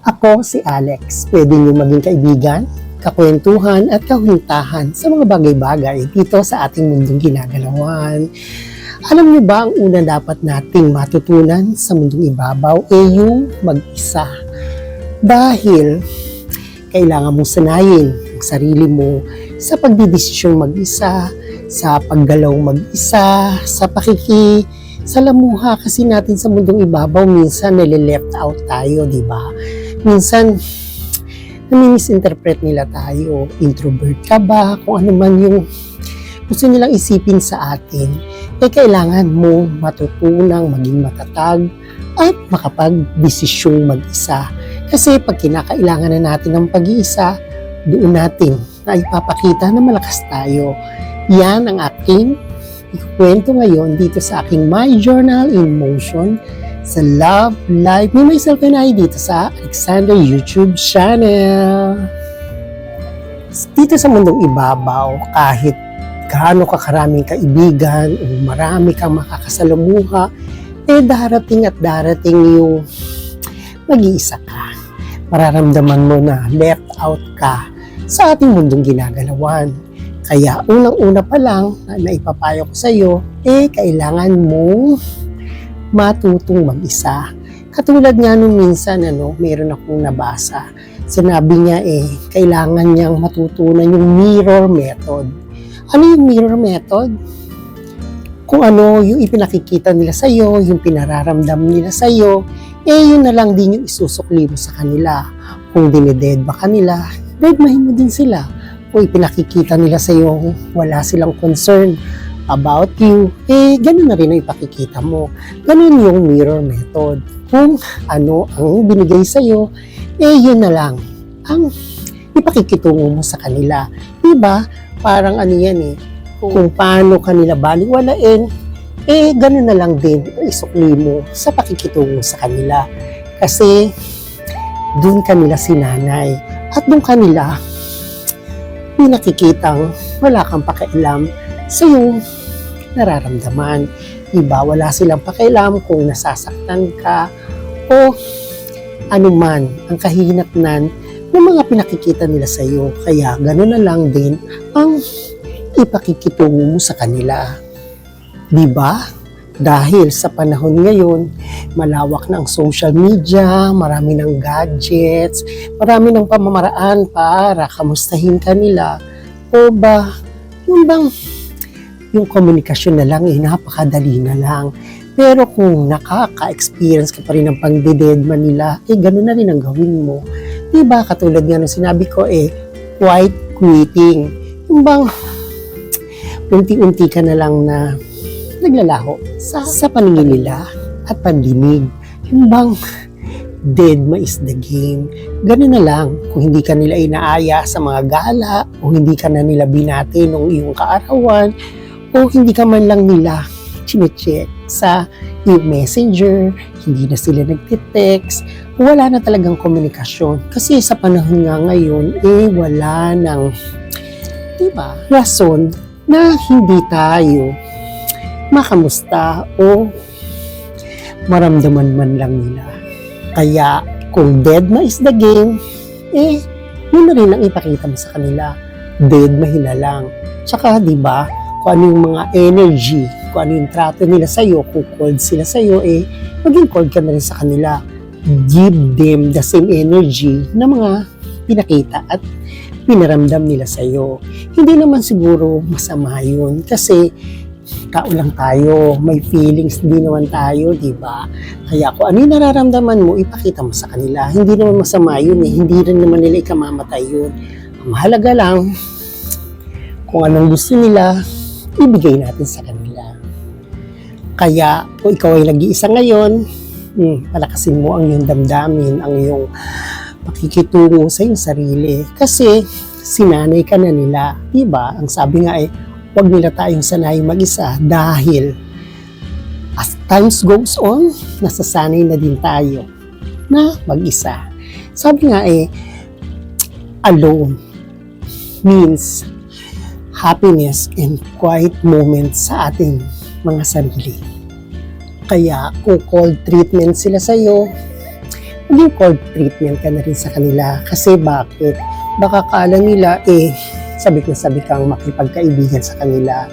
Ako si Alex. Pwede niyo maging kaibigan, kakwentuhan at kahuntahan sa mga bagay-bagay dito sa ating mundong ginagalawan. Alam niyo ba ang una dapat nating matutunan sa mundong ibabaw yung mag-isa. Dahil kailangan mong sanayin ang sarili mo sa pagdidesisyong mag-isa, sa paggalaw mag-isa, sa salamuha kasi natin sa mundong ibabaw, minsan nile-left out tayo, di ba? Minsan, nami-misinterpret nila tayo. Introvert ka ba? Kung ano man yung gusto nilang isipin sa atin, kailangan mo matutunang maging matatag at makapag-desisyong mag-isa. Kasi pag kinakailangan na natin ng pag-iisa, doon natin na ipapakita na malakas tayo. Yan ang aking ikukwento ngayon dito sa aking My Journal in Motion sa Love Life Me, Myself, and I dito sa Alexander YouTube channel. Dito sa mundong ibabaw, kahit gaano ka karaming kaibigan o marami kang makakasalamuha, darating at darating yung mag-iisa ka. Mararamdaman mo na left out ka sa ating mundong ginagalawan. Kaya unang-una pa lang na naipapayo ko sa iyo, kailangan mong matutong mag-isa. Katulad nga nung minsan, mayroon akong nabasa. Sinabi niya kailangan niyang matutunan yung mirror method. Ano yung mirror method? Kung ano yung ipinakikita nila sa iyo, yung pinararamdam nila sa iyo, yun na lang din yung isusukli mo sa kanila. Kung dineded ba kanila, dedmahin mo din sila. Kung ipinakikita nila sa iyo, wala silang concern about you, ganun na rin ang ipakikita mo. Ganun yung mirror method. Kung ano ang binigay sa iyo, yun na lang ang ipakikitungo mo sa kanila. Diba? Parang ano yan kung paano kanila baliwalain, ganun na lang din isukli mo sa pakikitungo sa kanila. Kasi doon kanila sinanay at doon kanila pinakikitang wala kang pakialam sa iyong nararamdaman. Diba? Wala silang pakialam kung nasasaktan ka o anuman ang kahinatnan ng mga pinakikita nila sa iyo. Kaya gano'n na lang din ang ipakikitungo mo sa kanila. Diba? Dahil sa panahon ngayon, malawak na ang social media, marami ng gadgets, marami ng pamamaraan para kamustahin ka nila. O ba, yung komunikasyon na lang, napakadali na lang. Pero kung nakaka-experience ka pa rin ng pangdededma nila, gano'n na rin ang gawin mo. Diba? Katulad nga nung sinabi ko, quiet quitting. Yung bang, unti-unti ka na lang na naglalaho sa paningin nila at pandinig. Yung bang deadma is the game. Ganun na lang. Kung hindi ka nila inaaya sa mga gala o hindi ka na nila binati nung iyong kaarawan o hindi ka man lang nila chinecheck sa iyong messenger, hindi na sila nagtitext, wala na talagang komunikasyon. Kasi sa panahon nga ngayon, wala nang rason na hindi tayo makamusta o maramdaman man lang nila. Kaya kung deadma is the game, yun na rin ang ipakita mo sa kanila. Deadma na lang. Tsaka diba, kung ano yung mga energy, kung ano yung trato nila sa'yo, kung cold sila sa'yo, maging cold ka na rin sa kanila. Give them the same energy na mga pinakita at pinaramdam nila sa'yo. Hindi naman siguro masama yun kasi tao lang tayo, may feelings din naman tayo, di ba? Kaya kung ano yung nararamdaman mo, ipakita mo sa kanila. Hindi naman masama yun hindi rin naman nila ikamamatay yun. Ang mahalaga lang, kung anong gusto nila, ibigay natin sa kanila. Kaya kung ikaw ay nag-iisa ngayon, palakasin mo ang iyong damdamin, ang iyong pakikitungo sa iyong sarili. Kasi sinanay ka na nila, di ba? Ang sabi nga huwag nila tayong sanay mag-isa dahil as times goes on, nasasanay na din tayo na mag-isa. Sabi nga alone means happiness and quiet moments sa ating mga sarili. Kaya kung cold treatment sila sa iyo, maging cold treatment ka na rin sa kanila. Kasi bakit? Baka kala nila, sabik na sabik kang makipagkaibigan sa kanila.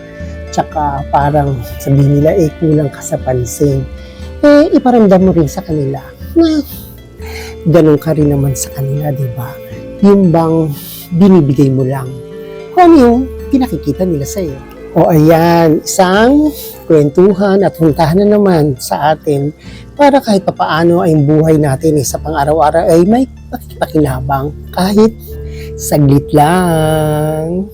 Tsaka parang sabihin nila, kulang ka sa pansin. Iparamdam mo rin sa kanila na ganun ka rin naman sa kanila, di ba? Yung bang binibigay mo lang kung ano yung pinakikita nila sa'yo. O ayan, isang kwentuhan at puntahan na naman sa atin para kahit papaano ay buhay natin sa pang-araw-araw ay may pakinabang kahit saglit lang.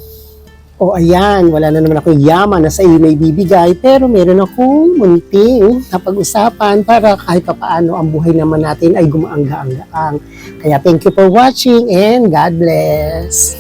O ayan, wala na naman ako yaman na sa iyo may bibigay pero meron akong munting napag-usapan para kahit papaano ang buhay naman natin ay gumaang-gaang. Kaya thank you for watching and God bless.